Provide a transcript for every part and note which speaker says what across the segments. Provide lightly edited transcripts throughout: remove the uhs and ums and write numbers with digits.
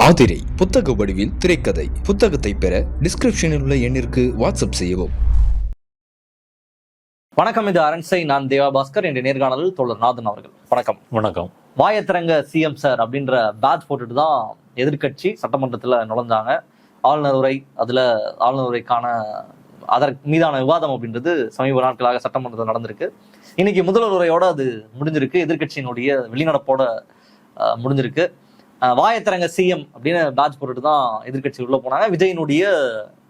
Speaker 1: ஆதிரை புத்தக வடிவில் திரைக்கதை. புத்தகத்தை பெற டிஸ்கிரிப்ஷனில் உள்ள எண்ணிற்கு வாட்ஸ்அப் செய்யவும்.
Speaker 2: வணக்கம், இது அரண்சை. நான் தேவாபாஸ்கர். என்ற நேர்காணலில் தோழர் நாதன் அவர்கள். வணக்கம்.
Speaker 3: வணக்கம்.
Speaker 2: வாயத்திறங்க சிஎம் சார் அப்படின்ற பேட்ச் போட்டுட்டு தான் எதிர்கட்சி சட்டமன்றத்தில் நுழைஞ்சாங்க. ஆளுநர் உரை, அதுல ஆளுநர் உரைக்கான அதற்கு மீதான விவாதம் அப்படின்றது சமீப நாட்களாக சட்டமன்றத்தில் நடந்திருக்கு. இன்னைக்கு முதல்வர் உரையோட அது முடிஞ்சிருக்கு. எதிர்கட்சியினுடைய வெளிநடப்போட முடிஞ்சிருக்கு. வாயத்திறங்க சிஎம் அப்படின்னு பேட்ச் போட்டுட்டு தான் எதிர்கட்சி உள்ள போனாங்க. விஜயனுடைய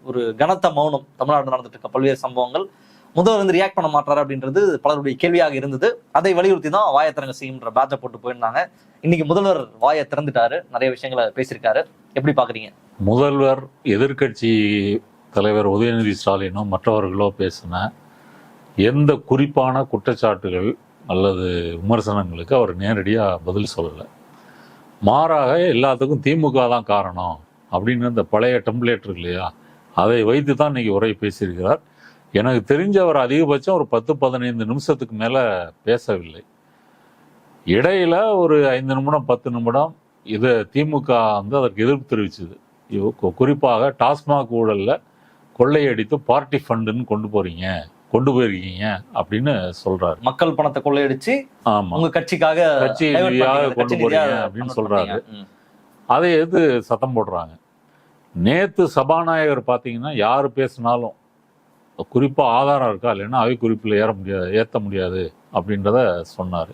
Speaker 2: ஒரு கனத்த மௌனம், தமிழ்நாடு நடந்துட்டு இருக்க பல்வேறு சம்பவங்கள், முதல்வர் வந்து ரியாக்ட் பண்ண மாட்டாரு அப்படின்றது பலருடைய கேள்வியாக இருந்தது. அதை வலியுறுத்தி தான் வாயத்திறங்க சிஎம்ன்ற பேட்சை போட்டு போயிருந்தாங்க. இன்னைக்கு முதல்வர் வாயை திறந்துட்டாரு, நிறைய விஷயங்களை பேசியிருக்காரு. எப்படி பாக்குறீங்க?
Speaker 3: முதல்வர் எதிர்கட்சி தலைவர் உதயநிதி ஸ்டாலினோ மற்றவர்களோ பேசின எந்த குறிப்பான குற்றச்சாட்டுகள் அல்லது விமர்சனங்களுக்கு அவர் நேரடியாக பதில் சொல்லலை. மாறாக எல்லாத்துக்கும் திமுக தான் காரணம் அப்படின்னு இந்த பழைய டெம்ப்ளேட் இருக்கு இல்லையா, அதை வைத்து தான் இன்னைக்கு உரை பேசியிருக்கிறார். எனக்கு தெரிஞ்ச அவர் அதிகபட்சம் ஒரு 10-15 நிமிஷத்துக்கு மேலே பேசவில்லை. இடையில ஒரு 5 நிமிடம் 10 நிமிடம் இது திமுக வந்து அதற்கு எதிர்ப்பு தெரிவிச்சது. குறிப்பாக டாஸ்மாக் ஊழல்ல கொள்ளையடித்து பார்ட்டி ஃபண்டுன்னு கொண்டு போயிருக்கீங்க அப்படின்னு சொல்றாரு.
Speaker 2: மக்கள் பணத்தை கொள்ளையடிச்சு உங்க கட்சிக்காக
Speaker 3: கொண்டு போறீங்க அப்படின்னு சொல்றாரு. அதை எது சத்தம் போடுறாங்க. நேத்து சபாநாயகர் பாத்தீங்கன்னா யாரு பேசினாலும் குறிப்பா ஆதாரம் இருக்கா இல்லைன்னா அவை குறிப்பில் ஏற்ற முடியாது அப்படின்றத சொன்னாரு.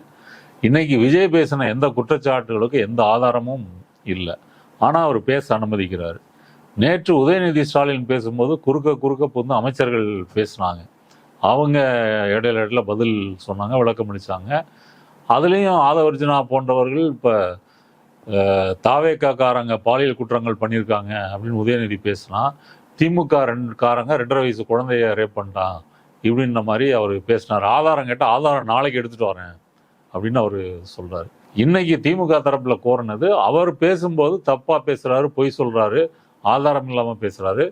Speaker 3: இன்னைக்கு விஜய் பேசின எந்த குற்றச்சாட்டுகளுக்கும் எந்த ஆதாரமும் இல்லை, ஆனா அவர் பேச அனுமதிக்கிறாரு. நேற்று உதயநிதி ஸ்டாலின் பேசும்போது குறுக்க புந்து அமைச்சர்கள் பேசினாங்க. அவங்க இடையில பதில் சொன்னாங்க, விளக்கம் அளித்தாங்க. அதுலேயும் ஆதவர்ஜுனா போன்றவர்கள் இப்போ தாவேக்காரங்க பாலியல் குற்றங்கள் பண்ணியிருக்காங்க அப்படின்னு உதயநிதி பேசினா, திமுக காரங்க 2.5 வயசு குழந்தைய ரேப் பண்ணிட்டான் இப்படின்ற மாதிரி அவர் பேசினார். ஆதாரம் கேட்டால் ஆதாரம் நாளைக்கு எடுத்துகிட்டு வரேன் அப்படின்னு அவர் சொல்கிறாரு. இன்னைக்கு திமுக தரப்பில் கோரினது, அவர் பேசும்போது தப்பாக பேசுகிறாரு, பொய் சொல்கிறாரு, ஆதாரம் இல்லாமல் பேசுகிறாரு,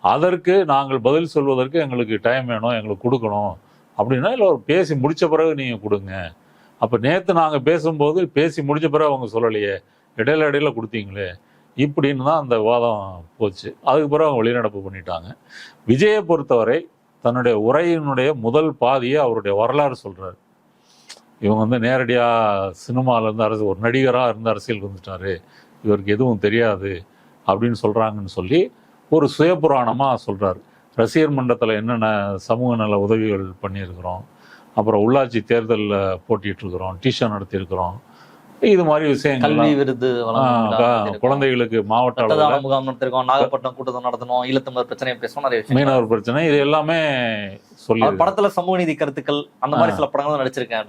Speaker 3: அதற்கு நாங்கள் பதில் சொல்வதற்கு எங்களுக்கு டைம் வேணும், எங்களுக்கு கொடுக்கணும் அப்படின்னா, இல்லை அவர் பேசி முடித்த பிறகு நீங்கள் கொடுங்க. அப்போ நேற்று நாங்கள் பேசும்போது பேசி முடித்த பிறகு அவங்க சொல்லலையே, இடையில கொடுத்தீங்களே இப்படின்னு தான் அந்த விவாதம் போச்சு. அதுக்கு பிறகு அவங்க வெளிநடப்பு பண்ணிட்டாங்க. விஜயை பொறுத்தவரை தன்னுடைய உரையினுடைய முதல் பாதியை அவருடைய வரலாறு சொல்கிறார். இவங்க வந்து நேரடியாக சினிமாவிலேருந்து ஒரு நடிகராக இருந்து அரசியலுக்கு வந்துட்டாரு, இவருக்கு எதுவும் தெரியாது அப்படின்னு சொல்கிறாங்கன்னு சொல்லி ஒரு சுயபுராணமாக சொல்கிறார். ரசிகர் மன்றத்தில் என்னென்ன சமூக நல உதவிகள் பண்ணியிருக்கிறோம், அப்புறம் உள்ளாட்சி தேர்தலில் போட்டிட்டுருக்கிறோம், டியூஷன் நடத்தியிருக்கிறோம், இது மாதிரி விஷயங்கள்,
Speaker 2: விருது,
Speaker 3: குழந்தைகளுக்கு மாவட்ட
Speaker 2: முகாம் நடத்திருக்கோம், நாகப்பட்டினம் கூட்டத்தை நடத்தணும், ஈழத்தமிழர் பிரச்சனையை பேசணும், நிறைய
Speaker 3: மீனவர் பிரச்சனை, இது எல்லாமே சொல்லி
Speaker 2: படத்துல சமூக நீதி கருத்துக்கள் அந்த மாதிரி சில படங்களும் நடிச்சிருக்கேன்.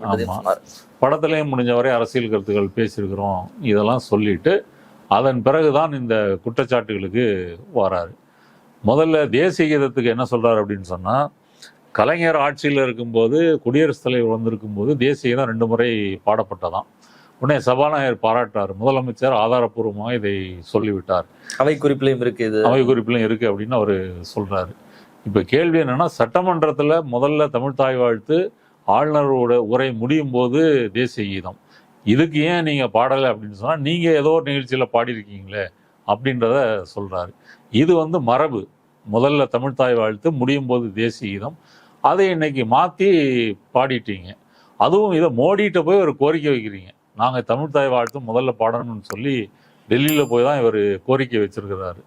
Speaker 3: படத்துலையும் முடிஞ்சவரை அரசியல் கருத்துக்கள் பேசியிருக்கிறோம், இதெல்லாம் சொல்லிட்டு அதன் பிறகுதான் இந்த குற்றச்சாட்டுகளுக்கு வராரு. முதல்ல தேசிய கீதத்துக்கு என்ன சொல்றாரு அப்படின்னு சொன்னா, கலைஞர் ஆட்சியில் இருக்கும்போது குடியரசுத் தலைவர் வந்திருக்கும் போது தேசிய கீதம் 2 முறை பாடப்பட்டதாம். உடனே சபாநாயகர் பாராட்டார், முதலமைச்சர் ஆதாரப்பூர்வமாக இதை சொல்லிவிட்டார்,
Speaker 2: அவை குறிப்பிலையும்
Speaker 3: இருக்கு அப்படின்னு அவர் சொல்றாரு. இப்ப கேள்வி என்னன்னா, சட்டமன்றத்துல முதல்ல தமிழ்தாய் வாழ்த்து ஆளுநரோட உரை முடியும் போது தேசிய கீதம், இதுக்கு ஏன் நீங்கள் பாடலை அப்படின்னு சொன்னால், நீங்கள் ஏதோ ஒரு நிகழ்ச்சியில் பாடியிருக்கீங்களே அப்படின்றத சொல்கிறாரு. இது வந்து மரபு, முதல்ல தமிழ்தாய் வாழ்த்து முடியும் போது தேசிய கீதம், அதை இன்னைக்கு மாற்றி பாடிட்டீங்க. அதுவும் இதை மோடிகிட்ட போய் ஒரு கோரிக்கை வைக்கிறீங்க, நாங்கள் தமிழ்தாய் வாழ்த்து முதல்ல பாடணும்னு சொல்லி டெல்லியில் போய் தான் இவர் கோரிக்கை வச்சிருக்கிறாரு.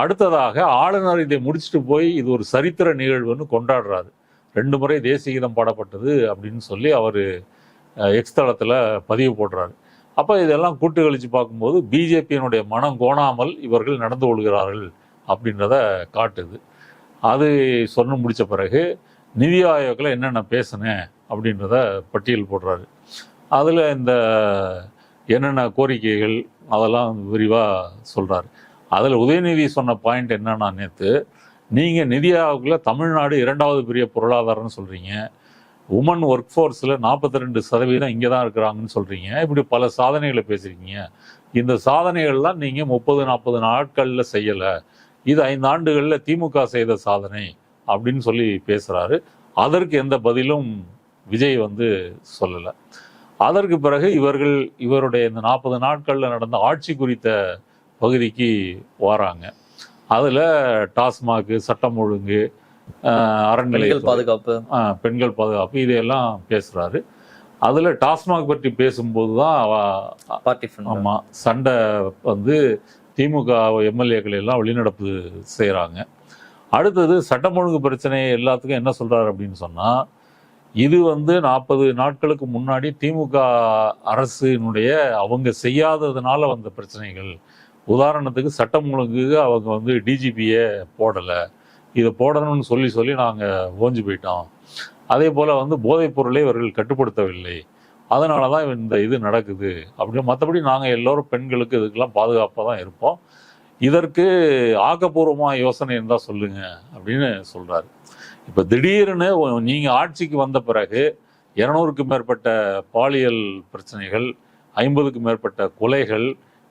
Speaker 3: அடுத்ததாக ஆளுநர் இதை முடிச்சுட்டு போய் இது ஒரு சரித்திர நிகழ்வுன்னு கொண்டாடுறாரு. 2 முறை தேசிய கீதம் பாடப்பட்டது அப்படின்னு சொல்லி அவர் எக்ஸ் தளத்தில் பதிவு போடுறாரு. அப்போ இதெல்லாம் கூட்டு கழிச்சு பார்க்கும்போது பிஜேபியினுடைய மனம் கோணாமல் இவர்கள் நடந்து கொள்கிறார்கள் அப்படின்றத காட்டுது. அது சொன்ன முடித்த பிறகு நிதி ஆயோக்கில் என்னென்ன பேசினேன் அப்படின்றத பட்டியல் போடுறாரு. அதில் இந்த என்னென்ன கோரிக்கைகள் அதெல்லாம் விரிவாக சொல்கிறாரு. அதில் உதயநிதி சொன்ன பாயிண்ட் என்னன்னா, நேற்று நீங்கள் நிதி ஆயோக்கில் தமிழ்நாடு 2வது பெரிய பொருளாதாரம்னு சொல்கிறீங்க, உமன் ஒர்க் ஃபோர்ஸில் 42% இங்கே தான் இருக்கிறாங்கன்னு சொல்கிறீங்க, இப்படி பல சாதனைகளை பேசுகிறீங்க. இந்த சாதனைகள்லாம் நீங்கள் 30-40 நாட்களில் செய்யலை, இது 5 ஆண்டுகளில் திமுக செய்த சாதனை அப்படின்னு சொல்லி பேசுகிறாரு. அதற்கு எந்த பதிலும் விஜய் வந்து சொல்லலை. அதற்கு பிறகு இவருடைய இந்த 40 நாட்களில் நடந்த ஆட்சி குறித்த பகுதிக்கு வராங்க. அதில் டாஸ்மாக், சட்டம் ஒழுங்கு, அறநிலை
Speaker 2: பாதுகாப்பு,
Speaker 3: பெண்கள் பாதுகாப்பு இதையெல்லாம் பேசுகிறாரு. அதில் டாஸ்மாக் பற்றி பேசும்போது தான் ஆமாம் சண்டை வந்து திமுக எம்எல்ஏக்கள் எல்லாம் வெளிநடப்பு செய்கிறாங்க. அடுத்தது சட்டம் ஒழுங்கு பிரச்சனை எல்லாத்துக்கும் என்ன சொல்கிறாரு அப்படின்னு சொன்னால், இது வந்து 40 நாட்களுக்கு முன்னாடி திமுக அரசினுடைய அவங்க செய்யாததுனால வந்த பிரச்சனைகள். உதாரணத்துக்கு சட்டம் ஒழுங்கு அவங்க வந்து டிஜிபியை போடலை, இதை போடணும்னு சொல்லி நாங்கள் ஓஞ்சு போயிட்டோம். அதே போல் வந்து போதைப் பொருளை இவர்கள் கட்டுப்படுத்தவில்லை, அதனால தான் இந்த இது நடக்குது அப்படின்னு. மற்றபடி நாங்கள் எல்லோரும் பெண்களுக்கு இதுக்கெல்லாம் பாதுகாப்பாக தான் இருப்போம், இதற்கு ஆக்கப்பூர்வமாக யோசனை இருந்தால் சொல்லுங்க அப்படின்னு சொல்கிறாரு. இப்போ திடீர்னு நீங்கள் ஆட்சிக்கு வந்த பிறகு 200க்கும் மேற்பட்ட பாலியல் பிரச்சனைகள், 50க்கும் மேற்பட்ட கொலைகள்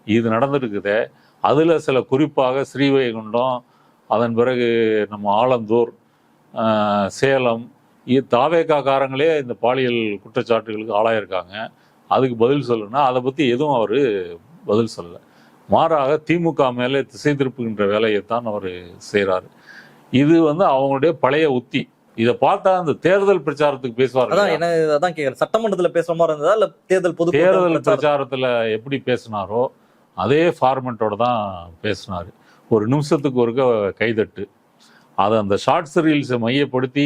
Speaker 3: இது நடந்துருக்குதே. அதில் சில குறிப்பாக ஸ்ரீவைகுண்டம், அதன் பிறகு நம்ம ஆலந்தூர், சேலம், தாவேக்காரங்களே இந்த பாலியல் குற்றச்சாட்டுகளுக்கு ஆளாயிருக்காங்க. அதுக்கு பதில் சொல்லணும்னா அதை பற்றி எதுவும் அவர் பதில் சொல்லலை. மாறாக திமுக மேலே திசை திருப்புகின்ற வேலையை தான் அவர் செய்கிறாரு. இது வந்து அவங்களுடைய பழைய உத்தி. இதை பார்த்தா அந்த தேர்தல் பிரச்சாரத்துக்கு பேசுவார்.
Speaker 2: அதான் கேட்குறேன், சட்டமன்றத்தில் பேசுகிற மாதிரி இருந்ததா இல்லை தேர்தல்
Speaker 3: பிரச்சாரத்தில் எப்படி பேசினாரோ அதே ஃபார்மெட்டோட தான் பேசினார். ஒரு நிமிஷத்துக்கு ஒருக்க கைதட்டு, அதை அந்த ஷார்ட்ஸ் ரீல்ஸை மையப்படுத்தி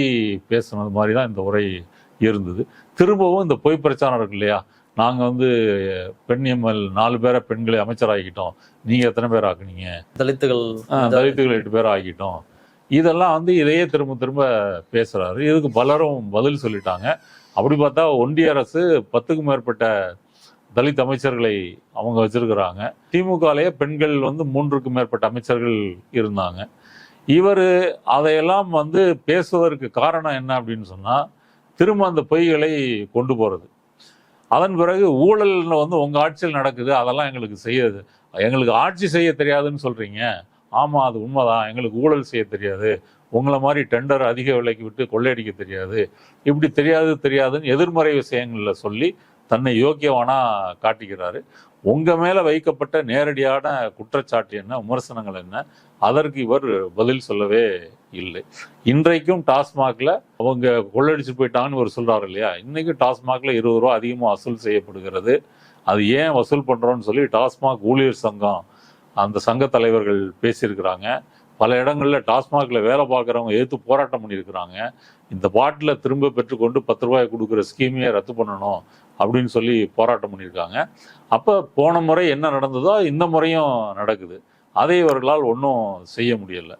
Speaker 3: பேசுனது மாதிரி தான் இந்த உரை இருந்தது. திரும்பவும் இந்த பொய் பிரச்சாரம் இருக்கு இல்லையா, நாங்கள் வந்து பெண் எம்எல் 4 பேரை பெண்களை அமைச்சராகிக்கிட்டோம், நீங்கள் எத்தனை பேர் ஆக்குனீங்க, தலித்துகள் 8 பேர் ஆகிட்டோம், இதெல்லாம் வந்து இதையே திரும்ப திரும்ப பேசுகிறாரு. இதுக்கு பலரும் பதில் சொல்லிட்டாங்க. அப்படி பார்த்தா ஒன்றிய அரசு 10க்கும் மேற்பட்ட தலித் அமைச்சர்களை அவங்க வச்சிருக்கிறாங்க. திமுகலேயே பெண்கள் வந்து 3க்கும் மேற்பட்ட அமைச்சர்கள் இருந்தாங்க. இவர் அதையெல்லாம் வந்து பேசுவதற்கு காரணம் என்ன அப்படின்னு சொன்னால், திரும்ப அந்த பொய்களை கொண்டு போகிறது. அதன் பிறகு ஊழல் வந்து உங்கள் ஆட்சியில் நடக்குது, அதெல்லாம் எங்களுக்கு ஆட்சி செய்ய தெரியாதுன்னு சொல்கிறீங்க. ஆமாம், அது உண்மைதான், எங்களுக்கு ஊழல் செய்ய தெரியாது, உங்களை மாதிரி டெண்டர் அதிக விலைக்கு விட்டு கொள்ளையடிக்க தெரியாது, இப்படி தெரியாதுன்னு எதிர்மறை விஷயங்களில் சொல்லி தன்னை யோக்கியவானா காட்டிக்கிறாரு. உங்கள் மேலே வைக்கப்பட்ட நேரடியான குற்றச்சாட்டு என்ன, விமர்சனங்கள் என்ன, அதற்கு இவர் பதில் சொல்லவே இல்லை. இன்றைக்கும் டாஸ்மாகில் அவங்க கொள்ளடிச்சு போயிட்டாங்கன்னு இவர் சொல்கிறாரு இல்லையா, இன்றைக்கும் டாஸ்மாகில் 20 ரூபா அதிகமாக வசூல் செய்யப்படுகிறது. அது ஏன் வசூல் பண்ணுறோன்னு சொல்லி டாஸ்மாக் ஊழியர் சங்கம், அந்த சங்க தலைவர்கள் பேசியிருக்கிறாங்க. பல இடங்களில் டாஸ்மாகில் வேலை பார்க்குறவங்க எதிர்த்து போராட்டம் பண்ணியிருக்கிறாங்க. இந்த பாட்டில் திரும்ப பெற்றுக்கொண்டு 10 ரூபாய் கொடுக்குற ஸ்கீமையே ரத்து பண்ணணும் அப்படின்னு சொல்லி போராட்டம் பண்ணியிருக்காங்க. அப்போ போன முறை என்ன நடந்ததோ இந்த முறையும் நடக்குது. அதை இவர்களால் ஒன்றும் செய்ய முடியலை.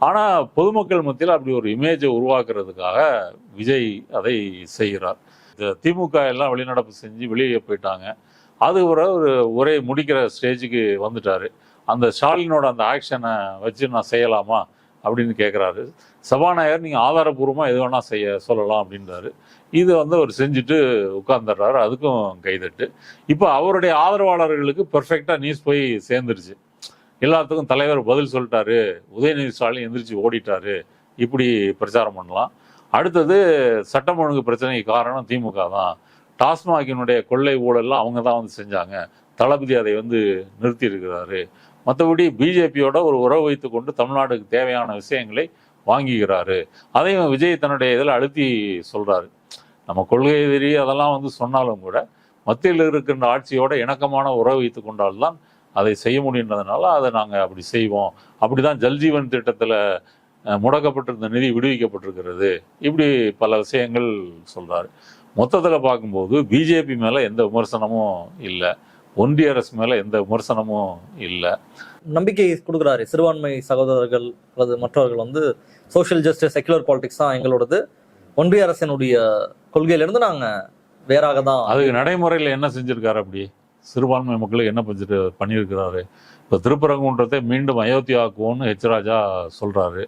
Speaker 3: ஆனால் பொதுமக்கள் மத்தியில் அப்படி ஒரு இமேஜை உருவாக்குறதுக்காக விஜய் அதை செய்கிறார். இந்த திமுக எல்லாம் வெளிநடப்பு செஞ்சு வெளியே போயிட்டாங்க. அது ஒரு உரை முடிக்கிற ஸ்டேஜுக்கு வந்துட்டார். அந்த ஸ்டாலினோட அந்த ஆக்ஷனை வச்சு நான் செய்யலாமா அப்படின்னு கேட்குறாரு. சபாநாயகர் நீங்கள் ஆதாரபூர்வமாக எது வேணால் சொல்லலாம் அப்படின்றாரு. இது வந்து அவர் செஞ்சுட்டு உட்கார்ந்துடுறாரு. அதுக்கும் கைதட்டு. இப்போ அவருடைய ஆதரவாளர்களுக்கு பெர்ஃபெக்டாக நியூஸ் போய் சேர்ந்துருச்சு. எல்லாத்துக்கும் தலைவர் பதில் சொல்லிட்டாரு, உதயநிதி ஸ்டாலின் எந்திரிச்சு ஓடிட்டாரு, இப்படி பிரச்சாரம் பண்ணலாம். அடுத்தது சட்டம் ஒழுங்கு பிரச்சனைக்கு காரணம் திமுக தான், டாஸ்மாகினுடைய கொள்ளை ஊழல்லாம் அவங்க தான் வந்து செஞ்சாங்க, தளபதி அதை வந்து நிறுத்தி இருக்கிறாரு, மற்றபடி பிஜேபியோட ஒரு உறவு வைத்து கொண்டு தமிழ்நாடுக்கு தேவையான விஷயங்களை வாங்கிக்கிறாரு. அதையும் விஜய் தன்னுடைய இதில் அழுத்தி சொல்கிறாரு. நம்ம கொள்கை எதிரி அதெல்லாம் வந்து சொன்னாலும் கூட மத்தியில் இருக்கின்ற ஆட்சியோட இணக்கமான உறவு வைத்து கொண்டால்தான் அதை செய்ய முடியுன்றதுனால அதை நாங்கள் அப்படி செய்வோம். அப்படி தான் ஜல்ஜீவன் திட்டத்தில் முடக்கப்பட்டிருந்த நிதி விடுவிக்கப்பட்டிருக்கிறது. இப்படி பல விஷயங்கள் சொல்கிறாரு. மொத்தத்தில் பார்க்கும்போது பிஜேபி மேலே எந்த விமர்சனமும் இல்லை, ஒன்றிய அரசு மேலே எந்த விமர்சனமும் இல்லை.
Speaker 2: நம்பிக்கை கொடுக்குறாரு. சிறுபான்மை சகோதரர்கள் அல்லது மற்றவர்கள் வந்து சோஷியல் ஜஸ்டிஸ், செக்குலர் பாலிடிக்ஸ் தான் எங்களோடது, ஒன்றிய அரசினுடைய கொள்கையிலிருந்து நாங்கள் வேறாக தான்.
Speaker 3: அதுக்கு நடைமுறையில் என்ன செஞ்சுருக்காரு, அப்படி சிறுபான்மை மக்களுக்கு என்ன பண்ணியிருக்கிறாரு? இப்போ திருப்பரங்குன்றத்தை மீண்டும் அயோத்தியா ஆக்குவோன்னு ஹெச் ராஜா சொல்கிறாரு.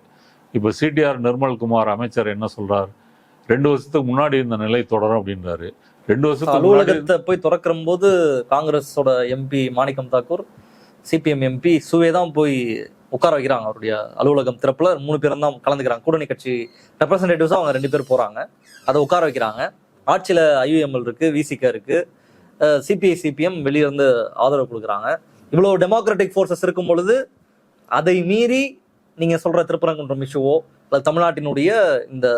Speaker 3: இப்போ சிடிஆர் நிர்மல்குமார் அமைச்சர் என்ன சொல்கிறார், 2 வருஷத்துக்கு முன்னாடி இந்த நிலை தொடரும் அப்படின்றாரு. 2 வருஷத்துக்கு
Speaker 2: அலுவலகத்தை போய் திறக்கிற போது காங்கிரஸோட எம்பி மாணிக்கம் தாக்கூர், சிபிஎம் எம்பி சுவே தான் போய் உட்கார வைக்கிறாங்க. அவருடைய அலுவலகம் திறப்புல 3 பேரும் தான் கலந்துக்கிறாங்க. கூட்டணி கட்சி ரெப்ரஸன்டேட்டிவ்ஸா அவங்க 2 பேர் போறாங்க, அதை உட்கார வைக்கிறாங்க. ஆட்சியில ஐயுஎம்எல் இருக்கு, விசிக இருக்கு, சிபிஐ சிபிஎம் வெளியிருந்து ஆதரவு கொடுக்குறாங்க. இவ்வளவு டெமோக்ராட்டிக் ஃபோர்ஸஸ் இருக்கும் பொழுது அதை மீறி நீங்க சொல்ற திருப்பரங்குன்றம் இஷ்யூவோ அல்லது தமிழ்நாட்டினுடைய இந்த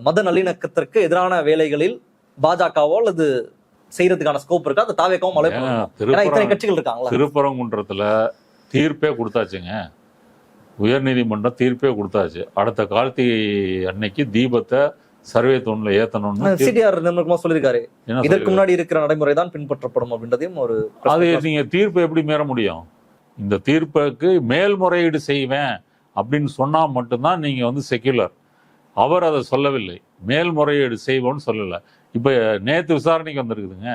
Speaker 2: மத நல்லிணக்கத்திற்கு எதிரான வேலைகளில் பாஜகவோ அல்லது செய்யறதுக்கான ஸ்கோப் இருக்கா? அது தாவேக்கவும் இத்தனை கட்சிகள் இருக்காங்களா?
Speaker 3: திருப்பரங்குன்றத்துல தீர்ப்பே கொடுத்தாச்சுங்க, உயர்நீதிமன்றம் தீர்ப்பே கொடுத்தாச்சு. அடுத்த கார்த்திகை அன்னைக்கு தீபத்தை சர்வே தூண்ல ஏத்தணும்னு
Speaker 2: சிடிஆர் நிர்மலகுமார் சொல்லியிருக்காரு. இதற்கு முன்னாடி இருக்கிற நடைமுறை தான் பின்பற்றப்படும் அப்படின்றதையும் ஒரு
Speaker 3: அது நீங்க தீர்ப்பை எப்படி மீற முடியும்? இந்த தீர்ப்புக்கு மேல்முறையீடு செய்வேன் அப்படின்னு சொன்னா மட்டும்தான் நீங்க வந்து செக்யுலர். அவர் அதை சொல்லவில்லை, மேல்முறையீடு செய்வோம்னு சொல்லலை. இப்ப நேத்து விசாரணைக்கு வந்திருக்குதுங்க.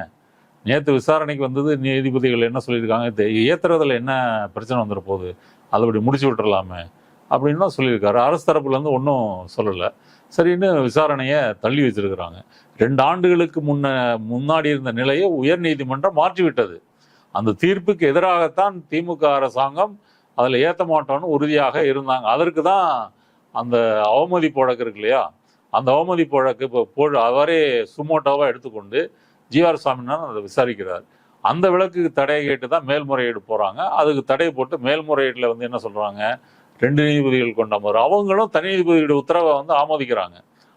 Speaker 3: நேத்து விசாரணைக்கு வந்தது நீதிபதிகள் என்ன சொல்லியிருக்காங்க, ஏத்துறதுல என்ன பிரச்சனை வந்துட போகுது, அதை அப்படி முடிச்சு விட்டுறலாமே அப்படின்னு தான் சொல்லியிருக்காரு. அரசு தரப்புல இருந்து ஒன்றும் சொல்லலை. சரின்னு விசாரணையை தள்ளி வச்சிருக்கிறாங்க. 2 ஆண்டுகளுக்கு முன்னாடி இருந்த நிலையை உயர் நீதிமன்றம் மாற்றிவிட்டது. அந்த தீர்ப்புக்கு எதிராகத்தான் திமுக அரசாங்கம் அதில் ஏற்ற மாட்டோம்னு உறுதியாக இருந்தாங்க. அதற்கு தான் அந்த அவமதிப்பு வழக்கு இருக்கு இல்லையா, அந்த அவமதிப்பு வழக்கு இப்போ அவரே சுமோட்டோவாக எடுத்துக்கொண்டு ஜிஆர் சாமிநாதன் அதை விசாரிக்கிறார். அந்த விளக்குக்கு தடை கேட்டு தான் மேல்முறையீடு போகிறாங்க. அதுக்கு தடை போட்டு மேல்முறையீட்டில் வந்து என்ன சொல்கிறாங்க, 2 நீதிபதிகள் கொண்ட முறை அவங்களும் தனி நீதிபதியோட உத்தரவை வந்து ஆமோதிக்கிறாங்க.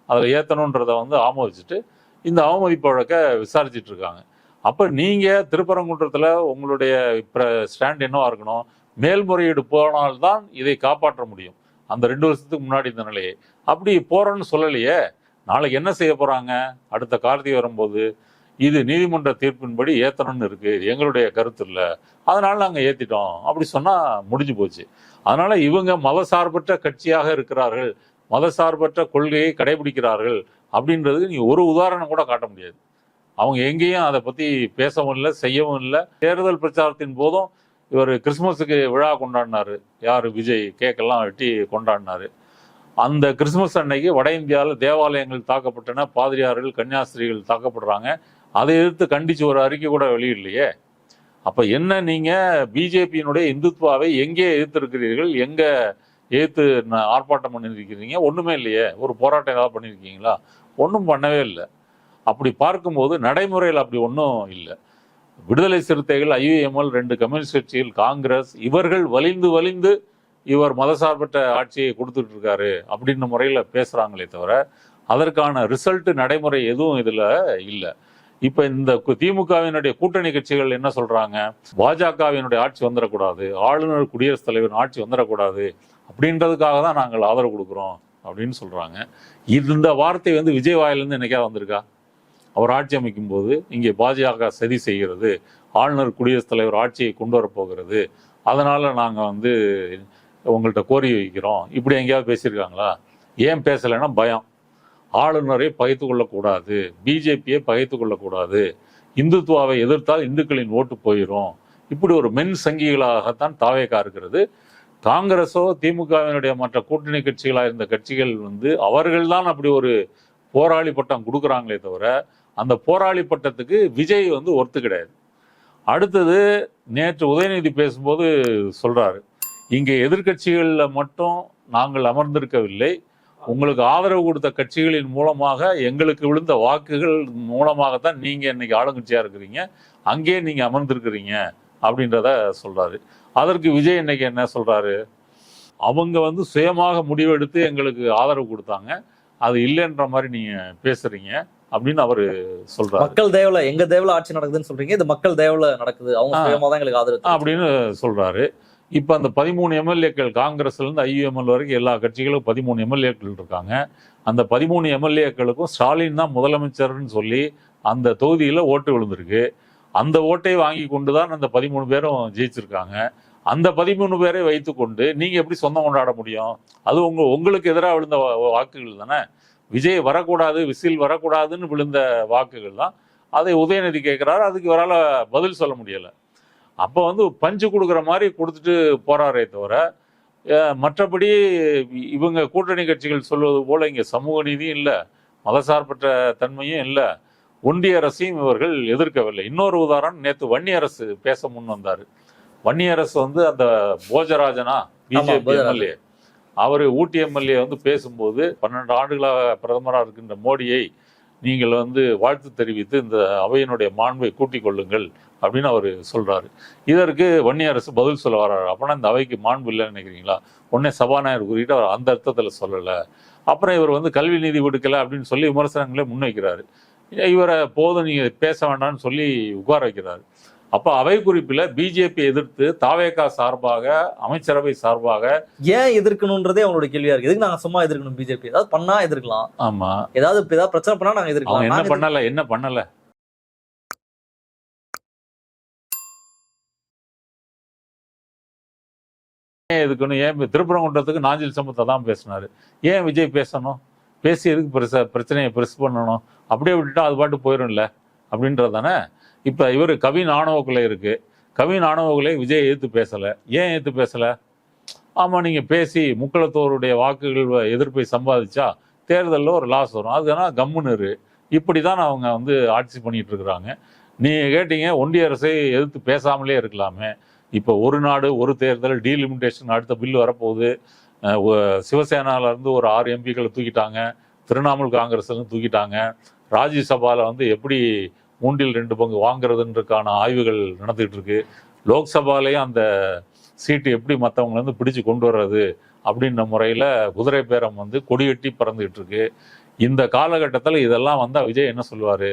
Speaker 3: அதில் ஏற்றணுன்றதை வந்து ஆமோதிச்சுட்டு இந்த அவமதிப்பு வழக்கை விசாரிச்சுட்டு இருக்காங்க. அப்போ நீங்கள் திருப்பரங்குன்றத்தில் உங்களுடைய ஸ்டாண்ட் என்னவா இருக்கணும், மேல்முறையீடு போனால்தான் இதை காப்பாற்ற முடியும். அந்த 2 வருஷத்துக்கு முன்னாடி இந்த நிலையை அப்படி போறோன்னு சொல்லலையே. நாளைக்கு என்ன செய்ய போறாங்க, அடுத்த கார்த்திகை வரும்போது இது நீதிமன்ற தீர்ப்பின்படி ஏத்தணும்னு இருக்கு, எங்களுடைய கருத்து இல்லை, அதனால நாங்கள் ஏத்திட்டோம் அப்படி சொன்னா முடிஞ்சு போச்சு. அதனால இவங்க மதசார்பற்ற கட்சியாக இருக்கிறார்கள், மதசார்பற்ற கொள்கையை கடைபிடிக்கிறார்கள் அப்படின்றதுக்கு நீ ஒரு உதாரணம் கூட காட்ட முடியாது. அவங்க எங்கேயும் அதை பத்தி பேசவும் இல்லை, செய்யவும் இல்லை. தேர்தல் பிரச்சாரத்தின் போதும் இவர் கிறிஸ்துமஸுக்கு விழா கொண்டாடினாரு, யார் விஜய் கேக்கெல்லாம் வெட்டி கொண்டாடினாரு. அந்த கிறிஸ்துமஸ் அன்னைக்கு வட இந்தியாவில் தேவாலயங்கள் தாக்கப்பட்டன, பாதிரியார்கள் கன்னியாஸ்திரிகள் தாக்கப்படுறாங்க. அதை எதிர்த்து கண்டிச்சு ஒரு அறிக்கை கூட வெளியிடலையே. அப்ப என்ன, நீங்க பிஜேபியினுடைய இந்துத்வாவை எங்கே எதிர்த்திருக்கிறீர்கள், எங்க எதிர்த்து ஆர்ப்பாட்டம் பண்ணியிருக்கிறீங்க? ஒண்ணுமே இல்லையே. ஒரு போராட்டம் ஏதாவது பண்ணியிருக்கீங்களா? ஒன்றும் பண்ணவே இல்லை. அப்படி பார்க்கும்போது நடைமுறையில் அப்படி ஒன்றும் இல்லை. விடுதலை சிறுத்தைகள், ஐயுஎம்எல், 2 கம்யூனிஸ்ட் கட்சிகள், காங்கிரஸ், இவர்கள் வலிந்து இவர் மதசார்பற்ற ஆட்சியை கொடுத்துட்டு இருக்காரு அப்படின்ற முறையில் பேசுறாங்களே தவிர அதற்கான ரிசல்ட் நடைமுறை எதுவும் இதுல இல்லை. இப்ப இந்த திமுகவினுடைய கூட்டணி கட்சிகள் என்ன சொல்றாங்க, பாஜகவினுடைய ஆட்சி வந்துடக்கூடாது, ஆளுநர் குடியரசுத் தலைவர் ஆட்சி வந்துடக்கூடாது அப்படின்றதுக்காக தான் நாங்கள் ஆதரவு கொடுக்குறோம் அப்படின்னு சொல்றாங்க. இந்த வார்த்தை வந்து விஜய் வாயிலிருந்து என்னைக்கா வந்திருக்கா? அவர் ஆட்சி அமைக்கும் போது இங்கே பாஜக சதி செய்கிறது, ஆளுநர் குடியரசுத் தலைவர் ஆட்சியை கொண்டு வரப்போகிறது, அதனால நாங்கள் வந்து உங்கள்கிட்ட கோரிக்கை வைக்கிறோம், இப்படி எங்கேயாவது பேசியிருக்காங்களா? ஏன் பேசலைன்னா பயம். ஆளுநரை பகைத்து கொள்ளக்கூடாது, பிஜேபியை பகைத்து கொள்ளக்கூடாது, இந்துத்துவாவை எதிர்த்தால் இந்துக்களின் ஓட்டு போயிடும், இப்படி ஒரு மென் சங்கிகளாகத்தான் தாவேகா இருக்கிறது. காங்கிரஸோ திமுகவினுடைய மற்ற கூட்டணி கட்சிகளாக இருந்த கட்சிகள் வந்து அவர்கள்தான் அப்படி ஒரு போராளி பட்டம் கொடுக்குறாங்களே தவிர அந்த போராளி பட்டத்துக்கு விஜய் வந்து ஒர்த்து கிடையாது. அடுத்தது நேற்று உதயநிதி பேசும்போது சொல்றாரு, இங்கே எதிர்கட்சிகள்ல மட்டும் நாங்கள் அமர்ந்திருக்கவில்லை, உங்களுக்கு ஆதரவு கொடுத்த கட்சிகளின் மூலமாக எங்களுக்கு விழுந்த வாக்குகள் மூலமாகத்தான் நீங்க இன்னைக்கு ஆளுங்கட்சியா இருக்கிறீங்க, அங்கே நீங்க அமர்ந்திருக்கிறீங்க அப்படின்றத சொல்றாரு. அதற்கு விஜய் இன்னைக்கு என்ன சொல்றாரு, அவங்க வந்து சுயமாக முடிவெடுத்து எங்களுக்கு ஆதரவு கொடுத்தாங்க, அது இல்லைன்ற மாதிரி நீங்க பேசுறீங்க அப்படின்னு அவரு சொல்றாரு.
Speaker 2: மக்கள் தேவல, எங்க தேவல ஆட்சி நடக்குதுன்னு சொல்றீங்க, இது மக்கள் தேவல நடக்குது, அவங்க சுயமா தான் எங்களுக்கு ஆதரவு
Speaker 3: அப்படின்னு சொல்றாரு. இப்ப அந்த 13 எம்எல்ஏக்கள், காங்கிரஸ்ல இருந்து ஐயுஎம்எல் வரைக்கும் எல்லா கட்சிகளும் 13 எம்எல்ஏக்கள் இருக்காங்க. அந்த 13 எம்எல்ஏக்களுக்கும் ஸ்டாலின் தான் முதலமைச்சர்னு சொல்லி அந்த தொகுதியில ஓட்டு விழுந்திருக்கு. அந்த ஓட்டை வாங்கி கொண்டுதான் அந்த 13 பேரும் ஜெயிச்சிருக்காங்க. அந்த 13 பேரை வைத்துக்கொண்டு நீங்க எப்படி சொந்தம் கொண்டாட முடியும்? அது உங்களுக்கு எதிராக விழுந்த வாக்குகள் தானே. விஜய் வரக்கூடாது, விசில் வரக்கூடாதுன்னு விழுந்த வாக்குகள் தான். அதை உதயநிதி கேட்கிறாரு, அதுக்கு இவரால் பதில் சொல்ல முடியல. அப்போ வந்து பஞ்சு கொடுக்குற மாதிரி கொடுத்துட்டு போறாரே தவிர மற்றபடி இவங்க கூட்டணி கட்சிகள் சொல்வது போல இங்க சமூக நீதியும் இல்லை, மதசார்பற்ற தன்மையும் இல்லை, ஒன்றிய அரசையும் இவர்கள் எதிர்க்கவில்லை. இன்னொரு உதாரணம், நேற்று வன்னியரசு பேச முன் வந்தாரு. வன்னியரசு வந்து அந்த போஜராஜனா பிஜேபி எம்எல்ஏ, அவரு ஊட்டி எம்எல்ஏ வந்து பேசும்போது 12 ஆண்டுகளாக பிரதமராக இருக்கின்ற மோடியை நீங்கள் வந்து வாழ்த்து தெரிவித்து இந்த அவையினுடைய மாண்பை கூட்டிக் கொள்ளுங்கள் அப்படின்னு அவர் சொல்றாரு. இதற்கு வன்னியரசு பதில் சொல்ல வர்றாரு. அப்பனா இந்த அவைக்கு மாண்பு இல்லைன்னு நினைக்கிறீங்களா? உடனே சபாநாயகர் குறிப்பிட்டு அவர் அந்த அர்த்தத்தில் சொல்லலை. அப்புறம் இவர் வந்து கல்வி நீதி விடுக்கலை அப்படின்னு சொல்லி விமர்சனங்களே முன்வைக்கிறாரு. இவரை போதும் நீங்க பேச வேண்டாம்னு சொல்லி உட்கார வைக்கிறாரு. அப்ப அவை குறிப்பில் பிஜேபி எதிர்த்து தாவேகா சார்பாக, அமைச்சரவை சார்பாக
Speaker 2: ஏன் எதிர்க்கணும்ன்றதே அவங்களோட கேள்வியா இருக்கு. எதுக்கு நாங்க சும்மா எதிர்க்கணும்? பிஜேபி ஏதாவது பண்ணா எதிர்க்கலாம்.
Speaker 3: ஆமா,
Speaker 2: ஏதாவது பிரச்சனை பண்ணா நாங்க எதிர்க்கலாம்.
Speaker 3: என்ன பண்ணல ஏன் எதுக்கணும்? ஏன் திருப்பரங்குன்றத்துக்கு நாஞ்சில் சமூகத்தை தான் பேசினாரு. ஏன் விஜய் பேசணும்? பேசி எதுக்கு பிரச்சனையை பெருசு பண்ணணும்? அப்படியே விட்டுட்டா அது பாட்டு போயிடும்ல அப்படின்றது தானே. இப்போ இவர் கவின் ஆணவக்குள்ளே இருக்கு. கவின் ஆணவக்குள்ளே விஜய் எதிர்த்து பேசலை. ஏன் எதிர்த்து பேசலை? ஆமாம், நீங்கள் பேசி முக்களத்தோருடைய வாக்குகள் எதிர்ப்பை சம்பாதிச்சா தேர்தலில் ஒரு லாஸ் வரும். அதுனா கம்முன்னு இப்படி தான் அவங்க வந்து ஆட்சி பண்ணிட்டு இருக்கிறாங்க. நீங்கள் கேட்டீங்க ஒன்றிய அரசை எதிர்த்து பேசாமலே இருக்கலாமே. இப்போ ஒரு நாடு ஒரு தேர்தல் டீலிமிட்டேஷன் அடுத்த பில் வரப்போகுது. சிவசேனாவிலேருந்து ஒரு 6 எம்பிக்களை தூக்கிட்டாங்க. திரிணாமுல் காங்கிரஸ்லேருந்து தூக்கிட்டாங்க. ராஜ்யசபாவில் வந்து எப்படி 3/2 பங்கு வாங்குறதுன்றதுக்கான ஆய்வுகள் நடந்துகிட்டு இருக்கு. லோக்சபாலையும் அந்த சீட்டு எப்படி மற்றவங்களை வந்து பிடிச்சு கொண்டு வர்றது அப்படின்ற முறையில் குதிரை பேரம் வந்து கொடியட்டி பறந்துகிட்டு இருக்கு. இந்த காலகட்டத்தில் இதெல்லாம் வந்தால் விஜய் என்ன சொல்லுவார்?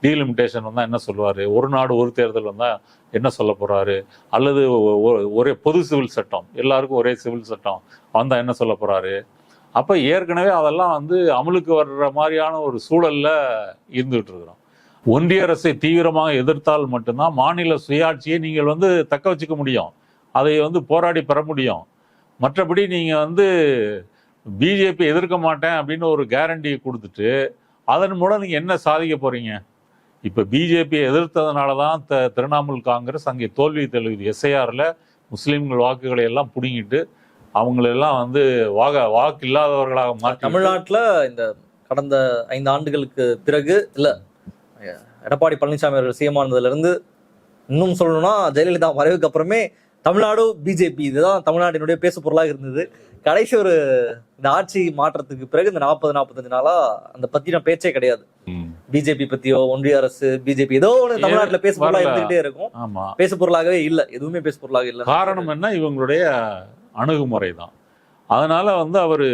Speaker 3: டீலிமிட்டேஷன் வந்தால் என்ன சொல்லுவார்? ஒரு நாடு ஒரு தேர்தல் வந்தால் என்ன சொல்ல போகிறாரு? அல்லது ஒரே பொது சிவில் சட்டம், எல்லாருக்கும் ஒரே சிவில் சட்டம் வந்தால் என்ன சொல்ல போகிறாரு? அப்போ ஏற்கனவே அதெல்லாம் வந்து அமலுக்கு வர்ற மாதிரியான ஒரு சூழலில் இருந்துகிட்டு இருக்கிறோம். ஒன்றிய அரசை தீவிரமாக எதிர்த்தால் மட்டும்தான் மாநில சுயாட்சியை நீங்கள் வந்து தக்க வச்சுக்க முடியும். அதை வந்து போராடி பெற முடியும். மற்றபடி நீங்கள் வந்து பிஜேபி எதிர்க்க மாட்டேன் அப்படின்னு ஒரு கேரண்டியை கொடுத்துட்டு அதன் மூலம் நீங்கள் என்ன சாதிக்க போகிறீங்க? இப்போ பிஜேபியை எதிர்த்ததுனால தான் திரிணாமுல் காங்கிரஸ் அங்கே தோல்வி தெளிவுது. எஸ்ஐஆரில் முஸ்லீம்கள் வாக்குகளை எல்லாம் பிடுங்கிட்டு அவங்களெல்லாம் வந்து வாக்கு இல்லாதவர்களாக மாற்றி.
Speaker 2: தமிழ்நாட்டில் இந்த கடந்த 5 ஆண்டுகளுக்கு பிறகு இல்லை, எடப்பாடி பழனிசாமி அவர்கள் சிஎம் ஆனதுலேருந்து இன்னும் சொல்லணும்னா ஜெயலலிதா மறைவுக்கு அப்புறமே தமிழ்நாடு பிஜேபி இதுதான் தமிழ்நாட்டினுடைய பேசு பொருளாக இருந்தது. கடைசி ஒரு இந்த ஆட்சி மாற்றத்துக்கு பிறகு இந்த 40-45 நாளா அந்த பத்தின பேச்சே கிடையாது. பிஜேபி பத்தியோ ஒன்றிய அரசு பிஜேபி ஏதோ ஒன்று தமிழ்நாட்டுல பேசு பொருளாக இருந்துகிட்டே இருக்கும். பேசு பொருளாகவே இல்லை, எதுவுமே பேசு பொருளாக இல்லை.
Speaker 3: காரணம் என்ன? இவங்களுடைய அணுகுமுறை தான். அதனால வந்து அவர்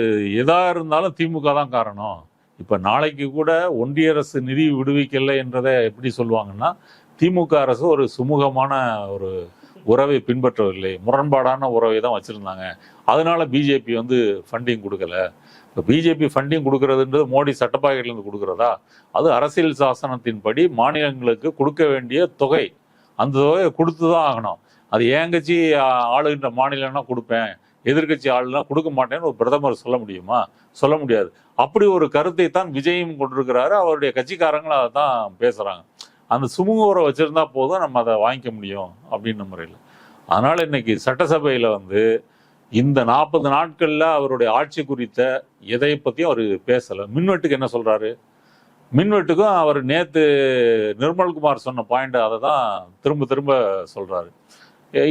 Speaker 3: எதா இருந்தாலும் திமுக தான் காரணம். இப்ப நாளைக்கு கூட ஒன்றிய அரசு நிதி விடுவிக்கலை என்றதை எப்படி சொல்லுவாங்கன்னா, திமுக அரசு ஒரு சுமூகமான ஒரு உறவை பின்பற்றவில்லை, முரண்பாடான உறவை தான் வச்சிருந்தாங்க. அதனால பிஜேபி வந்து ஃபண்டிங் கொடுக்கல. இப்போ பிஜேபி ஃபண்டிங் கொடுக்கறதுன்றது மோடி சட்டப்பாக்கையிலேருந்து கொடுக்குறதா? அது அரசியல் சாசனத்தின்படி மாநிலங்களுக்கு கொடுக்க வேண்டிய தொகை, அந்த தொகையை கொடுத்து தான் ஆகணும். அது ஏங்கட்சி ஆளுகின்ற மாநிலம்னா கொடுப்பேன், எதிர்கட்சி ஆளுனா கொடுக்க மாட்டேன்னு ஒரு பிரதமர் சொல்ல முடியுமா? சொல்ல முடியாது. அப்படி ஒரு கருத்தை தான் விஜயும் கொண்டிருக்கிறாரு. அவருடைய கட்சிக்காரங்களும் அதை தான் பேசுறாங்க. அந்த சுமூக உறவை வச்சிருந்தா போதும் நம்ம அதை வாங்கிக்க முடியும் அப்படின்ற முறையில். அதனால இன்னைக்கு சட்டசபையில் வந்து இந்த 40 நாட்கள்ல அவருடைய ஆட்சி குறித்த எதை பத்தியும் அவர் பேசலை. மின்வெட்டுக்கு என்ன சொல்றாரு? மின்வெட்டுக்கும் அவர் நேத்து நிர்மல்குமார் சொன்ன பாயிண்ட் அதை தான் திரும்ப திரும்ப சொல்றாரு.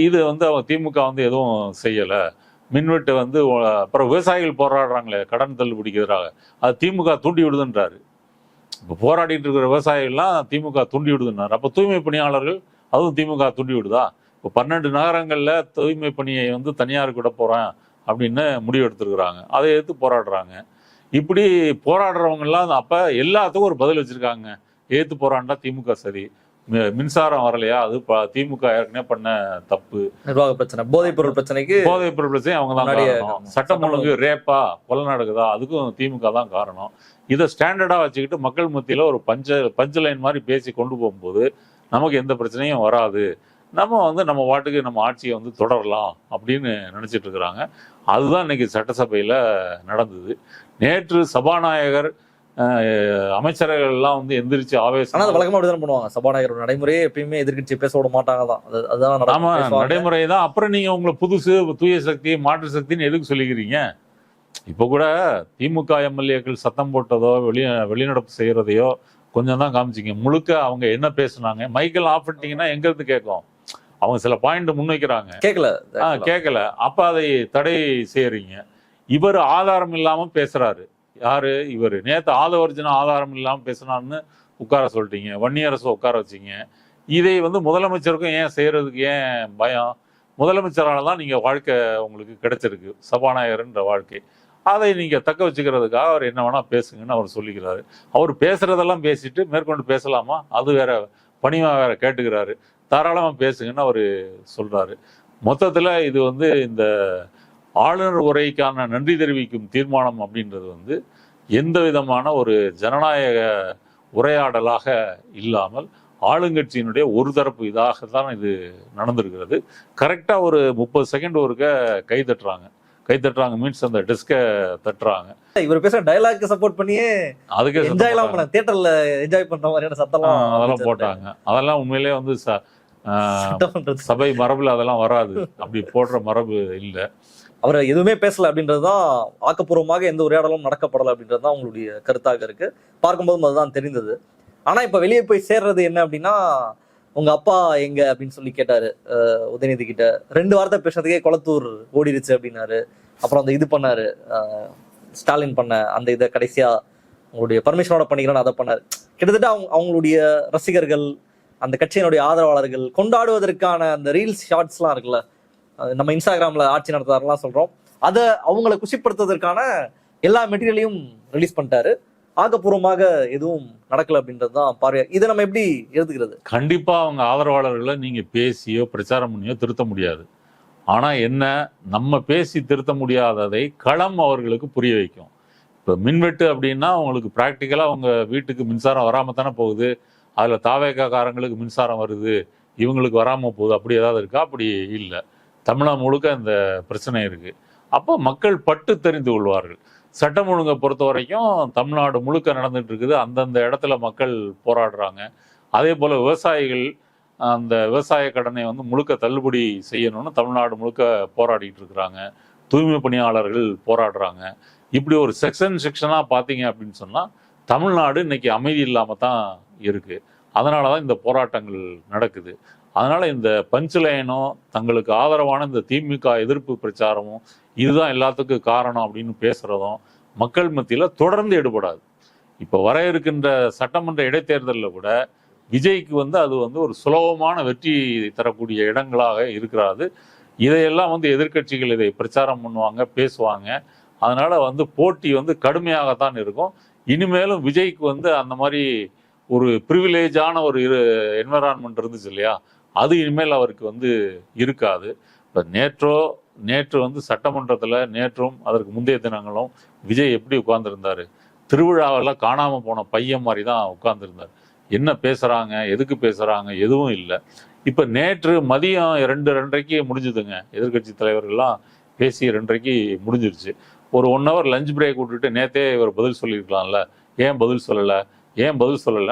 Speaker 3: இது வந்து அவங்க திமுக வந்து எதுவும் செய்யலை. மின்வெட்டு வந்து அப்புறம் விவசாயிகள் போராடுறாங்களே கடன் தள்ளுபடிக்கு எதிராக, அது திமுக தூண்டி விடுதுன்றாரு. இப்போ போராடிட்டு இருக்கிற விவசாயிகள்லாம் திமுக தூண்டி விடுதுன்னாரு. அப்போ தூய்மை பணியாளர்கள் அதுவும் திமுக தூண்டி விடுதா? இப்போ 12 நகரங்களில் தூய்மை பணியை வந்து தனியாருக்கு விட போகிறேன் அப்படின்னு முடிவு எடுத்துருக்குறாங்க. அதை எடுத்து போராடுறாங்க. இப்படி போராடுறவங்கெல்லாம் அப்போ எல்லாத்துக்கும் ஒரு பதில் வச்சுருக்காங்க. எதிர்த்து போராண்டா திமுக சரி, மின்சாரம் வரலையா அது திமுக ஏற்கனவே பண்ண தப்பு,
Speaker 2: நிர்வாக பிரச்சனை, போதைப் பொருள் பிரச்சனைக்கு
Speaker 3: அவங்க தான் காரணம், சட்டம் ஒழுங்கு ரேப்பா கொலை நடக்குதா அதுக்கும் திமுக தான் காரணம். இதை ஸ்டாண்டர்டா வச்சுக்கிட்டு மக்கள் மத்தியில ஒரு பஞ்ச லைன் மாதிரி பேசி கொண்டு போகும்போது நமக்கு எந்த பிரச்சனையும் வராது, நம்ம வந்து நம்ம வாட்டுக்கு நம்ம ஆட்சியை வந்து தொடரலாம் அப்படின்னு நினைச்சிட்டு இருக்கிறாங்க. அதுதான் இன்னைக்கு சட்டசபையில நடந்தது. நேற்று சபாநாயகர் அமைச்சர்கள் எல்லாம் வந்து எந்திரிச்சு ஆவேசம்.
Speaker 2: வழக்கமா அப்படிதான் பண்ணுவாங்க. சபாநாயகர் நடைமுறையே எப்பயுமே எதிர்கட்சி பேச விட மாட்டாங்க தான். அதுதான்
Speaker 3: நடைமுறை தான். அப்புறம் நீங்க உங்களை புதுசு தூய சக்தி மாற்று சக்தின்னு எதுக்கு சொல்லிக்கிறீங்க? இப்போ கூட திமுக எம்எல்ஏக்கள் சத்தம் போட்டதோ வெளிநடப்பு செய்யறதையோ கொஞ்சம் தான் காமிச்சிங்க. முழுக்க அவங்க என்ன பேசுனாங்க மைக்கேல் ஆஃப் பண்ணிட்டீங்கன்னா எங்க இருந்து கேட்கும்? அவங்க சில பாயிண்ட் முன்வைக்கிறாங்க, கேட்கல. அப்ப அதை தடை செய்யறீங்க. இவர் ஆதாரம் இல்லாம பேசுறாரு. யாரு இவர்? நேற்று ஆதவர்ஜன ஆதாரம் இல்லாமல் பேசினான்னு உட்கார சொல்லிட்டீங்க, வன்னியரசு உட்கார வச்சிங்க. இதை வந்து முதலமைச்சருக்கும் ஏன் செய்யறதுக்கு ஏன் பயம்? முதலமைச்சரால தான் நீங்கள் வாழ்க்கை உங்களுக்கு கிடைச்சிருக்கு, சபாநாயகர்ன்ற வாழ்க்கை. அதை நீங்கள் தக்க வச்சுக்கிறதுக்காக அவர் என்ன வேணால் பேசுங்கன்னு அவர் சொல்லிக்கிறாரு. அவர் பேசுகிறதெல்லாம் பேசிட்டு மேற்கொண்டு பேசலாமா, அது வேற பணியாக வேற கேட்டுக்கிறாரு. தாராளமாக பேசுங்கன்னு அவர் சொல்கிறாரு. மொத்தத்தில் இது வந்து இந்த ஆளுநர் உரைக்கான நன்றி தெரிவிக்கும் தீர்மானம் அப்படின்றது வந்து எந்த விதமான ஒரு ஜனநாயக உரையாடலாக இல்லாமல் ஆளுங்கட்சியினுடைய ஒரு தரப்பு இதாகத்தான் இது நடந்திருக்கிறது. கரெக்டாக ஒரு 30 செகண்ட் ஒருக்க கை தட்டுறாங்க மீன்ஸ் அந்த டெஸ்கை தட்டுறாங்க.
Speaker 2: இவர் பேசுற டயலாக்கு சப்போர்ட் பண்ணியே
Speaker 3: அதுக்கே
Speaker 2: என்ஜாய்லாம் பண்ண, தியேட்டர்ல என்ஜாய் பண்ற மாதிரியான சத்தம்லாம்
Speaker 3: அதெல்லாம் போட்டாங்க. அதெல்லாம் உண்மையிலேயே வந்து சபை மரபுல அதெல்லாம் வராது, அப்படி போடுற மரபு இல்லை.
Speaker 2: அவர் எதுவுமே பேசல அப்படின்றதுதான், ஆக்கப்பூர்வமாக எந்த உரையாடலும் நடக்கப்படலை அப்படின்றதுதான் உங்களுடைய கருத்தாக இருக்கு. பார்க்கும்போதும் அதுதான் தெரிந்தது. ஆனா இப்ப வெளியே போய் சேர்றது என்ன அப்படின்னா, உங்க அப்பா எங்க அப்படின்னு சொல்லி கேட்டாரு உதயநிதி கிட்ட. 2 வார்த்தை பேசுறதுக்கே குளத்தூர் ஓடிடுச்சு அப்படின்னாரு. அப்புறம் அந்த இது பண்ணாரு, ஸ்டாலின் பண்ண அந்த இதை கடைசியா உங்களுடைய பர்மிஷனோட பண்ணிக்கிறேன்னு அதை பண்ணாரு. கிட்டத்தட்ட அவங்களுடைய ரசிகர்கள், அந்த கட்சியினுடைய ஆதரவாளர்கள் கொண்டாடுவதற்கான அந்த ரீல்ஸ் ஷார்ட்ஸ்லாம் இருக்குல்ல, நம்ம இன்ஸ்டாகிராம்ல ஆட்சி நடத்துறாருலாம் சொல்றோம், அதை அவங்களை குஷிப்படுத்துவதற்கான எல்லா மெட்டீரியலையும் ரிலீஸ் பண்ணிட்டாரு. ஆக்கப்பூர்வமாக எதுவும் நடக்கல அப்படின்றதுதான் பார்வை. இதை நம்ம எப்படி எடுத்துக்கிறது?
Speaker 3: கண்டிப்பா அவங்க ஆதரவாளர்களை நீங்க பேசியோ பிரச்சாரம் பண்ணியோ திருத்த முடியாது. ஆனா என்ன, நம்ம பேசி திருத்த முடியாததை களம் அவர்களுக்கு புரிய வைக்கும். இப்போ மின்வெட்டு அப்படின்னா அவங்களுக்கு ப்ராக்டிக்கலா அவங்க வீட்டுக்கு மின்சாரம் வராம தானே போகுது. அதுல தாவேக்காரங்களுக்கு மின்சாரம் வருது, இவங்களுக்கு வராம போகுது, அப்படி ஏதாவது இருக்கா? அப்படி இல்லை. தமிழகம் முழுக்க இந்த பிரச்சனை இருக்கு. அப்போ மக்கள் பட்டு தெரிந்து கொள்வார்கள். சட்டம் ஒழுங்கை பொறுத்த வரைக்கும் தமிழ்நாடு முழுக்க நடந்துட்டு இருக்குது. அந்தந்த இடத்துல மக்கள் போராடுறாங்க. அதே போல விவசாயிகள் அந்த விவசாய கடனை வந்து முழுக்க தள்ளுபடி செய்யணும்னு தமிழ்நாடு முழுக்க போராடிட்டு இருக்கிறாங்க. தூய்மை பணியாளர்கள் போராடுறாங்க. இப்படி ஒரு செக்ஷனாக பார்த்தீங்க அப்படின்னு சொன்னால் தமிழ்நாடு இன்னைக்கு அமைதி இல்லாமல் தான் இருக்கு. அதனால தான் இந்த போராட்டங்கள் நடக்குது. அதனால இந்த பஞ்ச்லைனும் தங்களுக்கு ஆதரவான இந்த திமுக எதிர்ப்பு பிரச்சாரமும் இதுதான் எல்லாத்துக்கும் காரணம் அப்படின்னு பேசுறதும் மக்கள் மத்தியில் தொடர்ந்து ஈடுபடாது. இப்போ வர இருக்கின்ற சட்டமன்ற இடைத்தேர்தலில் கூட விஜய்க்கு வந்து அது வந்து ஒரு சுலபமான வெற்றி தரக்கூடிய இடங்களாக இருக்கிறாது. இதையெல்லாம் வந்து எதிர்க்கட்சிகள் இதை பிரச்சாரம் பண்ணுவாங்க, பேசுவாங்க. அதனால வந்து போட்டி வந்து கடுமையாகத்தான் இருக்கும். இனிமேலும் விஜய்க்கு வந்து அந்த மாதிரி ஒரு ப்ரிவிலேஜான ஒரு என்விரான்மெண்ட் இருந்துச்சு இல்லையா, அது இனிமேல் அவருக்கு வந்து இருக்காது. இப்போ நேற்று வந்து சட்டமன்றத்தில் நேற்றும் அதற்கு முந்தைய தினங்களும் விஜய் எப்படி உட்கார்ந்துருந்தாரு, திருவிழாவெல்லாம் காணாமல் போன பையன் மாதிரி தான் உட்கார்ந்துருந்தார். என்ன பேசுகிறாங்க, எதுக்கு பேசுகிறாங்க, எதுவும் இல்லை. இப்போ நேற்று மதியம் 2:30 முடிஞ்சுதுங்க. எதிர்கட்சி தலைவர்கள்லாம் பேசி 2:30 முடிஞ்சிருச்சு. ஒரு 1 hour லஞ்ச் பிரேக் விட்டுட்டு நேற்றே இவர் பதில் சொல்லியிருக்கலாம்ல. ஏன் பதில் சொல்லலை?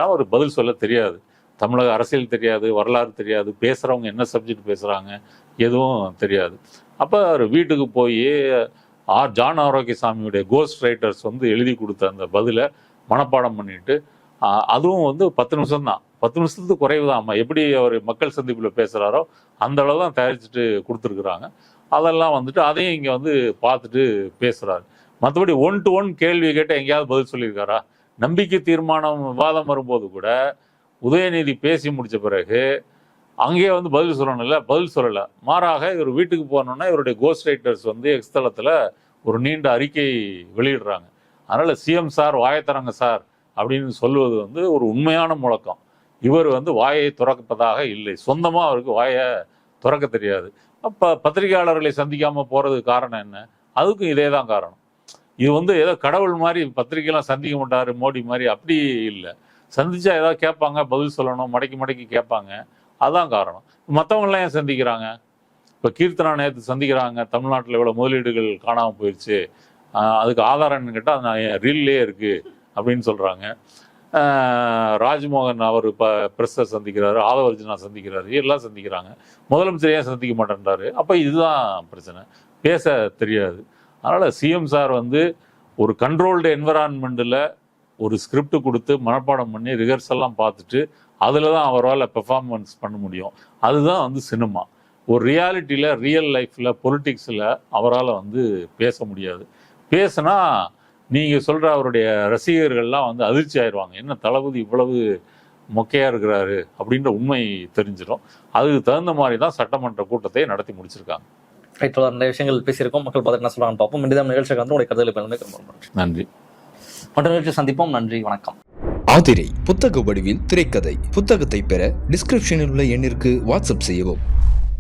Speaker 3: அவர் பதில் சொல்ல தெரியாது. தமிழக அரசியல் தெரியாது, வரலாறு தெரியாது, பேசுகிறவங்க என்ன சப்ஜெக்ட் பேசுகிறாங்க எதுவும் தெரியாது. அப்போ அவர் வீட்டுக்கு போய் ஜான் ஆரோக்கியசாமியுடைய கோஸ்ட் ரைட்டர்ஸ் வந்து எழுதி கொடுத்த அந்த பதிலை மனப்பாடம் பண்ணிட்டு, அதுவும் வந்து 10 நிமிஷம் தான், 10 நிமிஷத்துக்கு குறைவு தான். எப்படி அவர் மக்கள் சந்திப்பில் பேசுகிறாரோ அந்த அளவு தான் தயாரிச்சுட்டு கொடுத்துருக்குறாங்க. அதெல்லாம் வந்துட்டு அதையும் இங்கே வந்து பார்த்துட்டு பேசுகிறாரு. மற்றபடி 1 to 1 கேள்வி கேட்டு எங்கேயாவது பதில் சொல்லியிருக்காரா? நம்பிக்கை தீர்மானம் விவாதம் வரும்போது கூட உதயநிதி பேசி முடித்த பிறகு அங்கேயே வந்து பதில் சொல்லலை. மாறாக இவர் வீட்டுக்கு போனோன்னா இவருடைய கோஸ்ட் ரைட்டர்ஸ் வந்து எக்ஸ் தளத்தில் ஒரு நீண்ட அறிக்கை வெளியிடுறாங்க. அதனால் சிஎம் சார் வாயத்தரங்க சார் அப்படின்னு சொல்லுவது வந்து ஒரு உண்மையான முழக்கம். இவர் வந்து வாயை துறப்பதாக இல்லை, சொந்தமாக அவருக்கு வாயை துறக்க தெரியாது. அப்போ பத்திரிகையாளர்களை சந்திக்காமல் போகிறதுக்கு காரணம் என்ன? அதுக்கும் இதே தான் காரணம். இது வந்து ஏதோ கடவுள் மாதிரி பத்திரிகைலாம் சந்திக்க மாட்டார் மோடி மாதிரி, அப்படி இல்லை. சந்திச்சா ஏதாவது கேட்பாங்க, பதில் சொல்லணும், மடக்கி கேட்பாங்க, அதுதான் காரணம். மற்றவங்களாம் ஏன் சந்திக்கிறாங்க? இப்போ கீர்த்தனா நேற்று சந்திக்கிறாங்க, தமிழ்நாட்டில் இவ்வளோ முதலீடுகள் காணாமல் போயிடுச்சு, அதுக்கு ஆதாரம்னு கேட்டால் அது நான் ரீல்லே இருக்குது அப்படின்னு சொல்கிறாங்க. ராஜ்மோகன் அவர் இப்போ பிரஸ்ஸை சந்திக்கிறாரு, ஆதவர்ஜுனா சந்திக்கிறாரு, எல்லாம் சந்திக்கிறாங்க. முதலமைச்சர் ஏன் சந்திக்க மாட்டேன்றாரு? அப்போ இதுதான் பிரச்சனை, பேச தெரியாது. அதனால் சிஎம் சார் வந்து ஒரு கண்ட்ரோல்டு என்விரான்மெண்ட்டில் ஒரு ஸ்கிரிப்ட் கொடுத்து மனப்பாடம் பண்ணி ரிஹர்சல்லாம் பார்த்துட்டு அதில் தான் அவரால் பெர்ஃபார்மன்ஸ் பண்ண முடியும். அதுதான் வந்து சினிமா. ஒரு ரியாலிட்டியில், ரியல் லைஃப்பில், பொலிட்டிக்ஸில் அவரால் வந்து பேச முடியாது. பேசினா நீங்கள் சொல்கிற அவருடைய ரசிகர்கள்லாம் வந்து அதிர்ச்சி ஆயிடுவாங்க. என்ன தளபதி இவ்வளவு மொக்கையா இருக்கிறாரு அப்படின்ற உண்மை தெரிஞ்சிடும். அதுக்கு தகுந்த மாதிரி தான் சட்டமன்ற கூட்டத்தை நடத்தி முடிச்சிருக்காங்க.
Speaker 2: நிறைய விஷயங்கள் பேசியிருக்கோம். மக்கள் பார்த்து என்ன சொல்றாங்கன்னு பார்ப்போம். மீண்டும் நிகழ்ச்சிக்கு வந்து உங்களுடைய கருத்துக்களை பகிர்ந்து
Speaker 3: நன்றி.
Speaker 2: மற்ற நிகழ்ச்சி சந்திப்போம். நன்றி, வணக்கம்.
Speaker 1: ஆதிரை புத்தக வடிவில் திரைக்கதை புத்தகத்தை பெற டிஸ்கிரிப்ஷனில் உள்ள எண்ணிற்கு வாட்ஸ்அப் செய்யவும்.